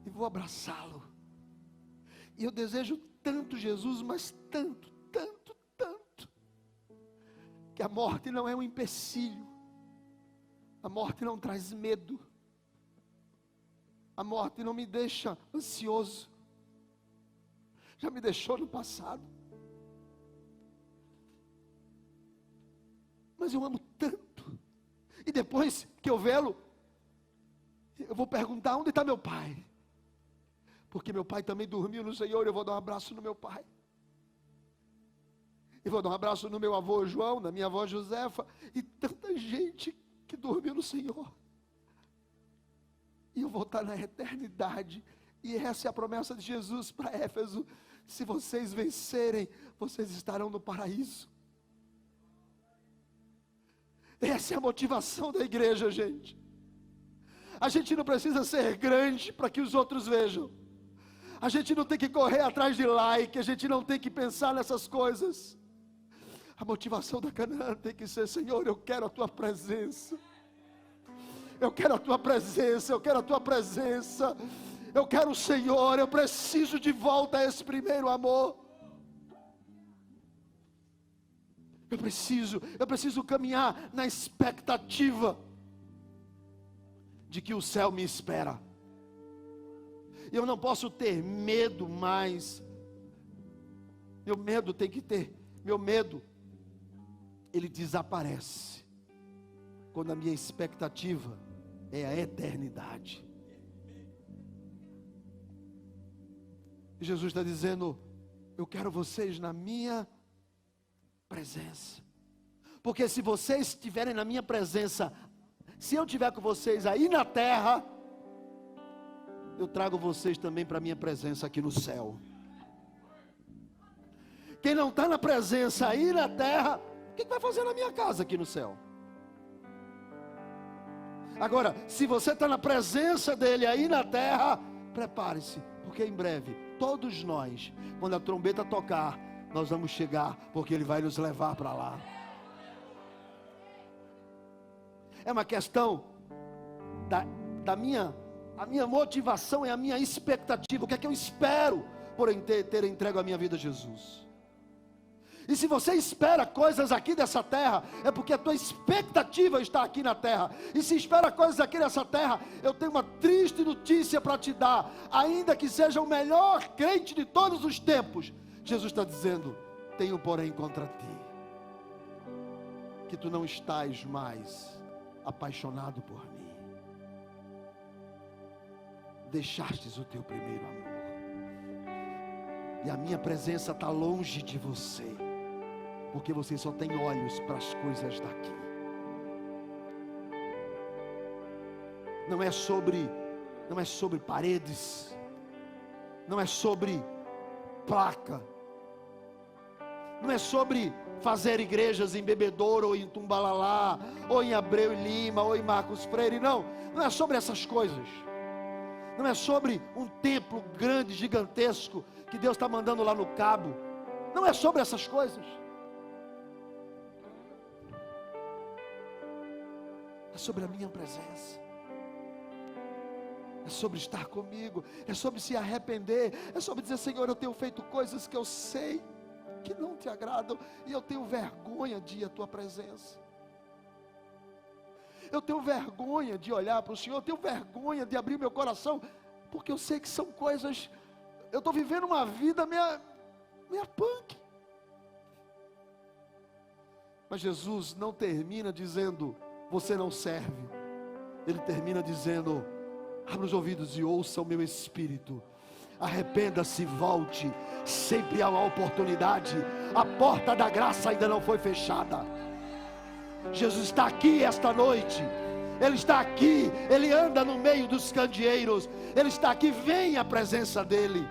e vou abraçá-lo. E eu desejo tanto Jesus, mas tanto, tanto, tanto, que a morte não é um empecilho. A morte não traz medo. A morte não me deixa ansioso. Já me deixou no passado. Mas eu amo tanto. E depois que eu vê-lo, eu vou perguntar, onde está meu pai? Porque meu pai também dormiu no Senhor. Eu vou dar um abraço no meu pai. Eu vou dar um abraço no meu avô João, na minha avó Josefa. E tanta gente que dormiu no Senhor. E eu vou estar na eternidade. E essa é a promessa de Jesus para Éfeso. Se vocês vencerem, vocês estarão no paraíso. Essa é a motivação da igreja, gente. A gente não precisa ser grande para que os outros vejam. A gente não tem que correr atrás de like. A gente não tem que pensar nessas coisas. A motivação da Canaã tem que ser, Senhor, eu quero a tua presença. Eu quero a tua presença, eu quero a tua presença. Eu quero o Senhor, eu preciso de volta a esse primeiro amor. Eu preciso caminhar na expectativa de que o céu me espera. Eu não posso ter medo mais. Meu medo, ele desaparece quando a minha expectativa é a eternidade. E Jesus está dizendo, eu quero vocês na minha Presença. Porque se vocês estiverem na minha presença, se eu estiver com vocês aí na terra, eu trago vocês também para a minha presença aqui no céu. Quem não está na presença aí na terra, o que vai fazer na minha casa aqui no céu? Agora, se você está na presença dele aí na terra, prepare-se, porque em breve, todos nós, quando a trombeta tocar, nós vamos chegar, porque ele vai nos levar para lá. É uma questão da minha motivação, é a minha expectativa. O que é que eu espero por ter entregue a minha vida a Jesus? E se você espera coisas aqui dessa terra, é porque a tua expectativa está aqui na terra. E se espera coisas aqui nessa terra, eu tenho uma triste notícia para te dar. Ainda que seja o melhor crente de todos os tempos, Jesus está dizendo: tenho porém contra ti, que tu não estás mais apaixonado por mim. Deixastes o teu primeiro amor. E a minha presença está longe de você, porque você só tem olhos para as coisas daqui. Não é sobre paredes, não é sobre placa, não é sobre fazer igrejas em Bebedouro, ou em Tumbalalá, ou em Abreu e Lima, ou em Marcos Freire. Não é sobre essas coisas. Não é sobre um templo grande, gigantesco, que Deus está mandando lá no Cabo. Não é sobre essas coisas. É sobre a minha presença. É sobre estar comigo. É sobre se arrepender. É sobre dizer: Senhor, eu tenho feito coisas que eu sei que não te agradam, e eu tenho vergonha de ir à tua presença. Eu tenho vergonha de olhar para o Senhor. Eu tenho vergonha de abrir meu coração, porque eu sei que são coisas. Eu estou vivendo uma vida meia punk. Mas Jesus não termina dizendo: você não serve. Ele termina dizendo: abra os ouvidos e ouça o meu espírito. Arrependa-se, volte. Sempre há uma oportunidade. A porta da graça ainda não foi fechada. Jesus está aqui esta noite. Ele está aqui. Ele anda no meio dos candeeiros. Ele está aqui. Vem à presença dele.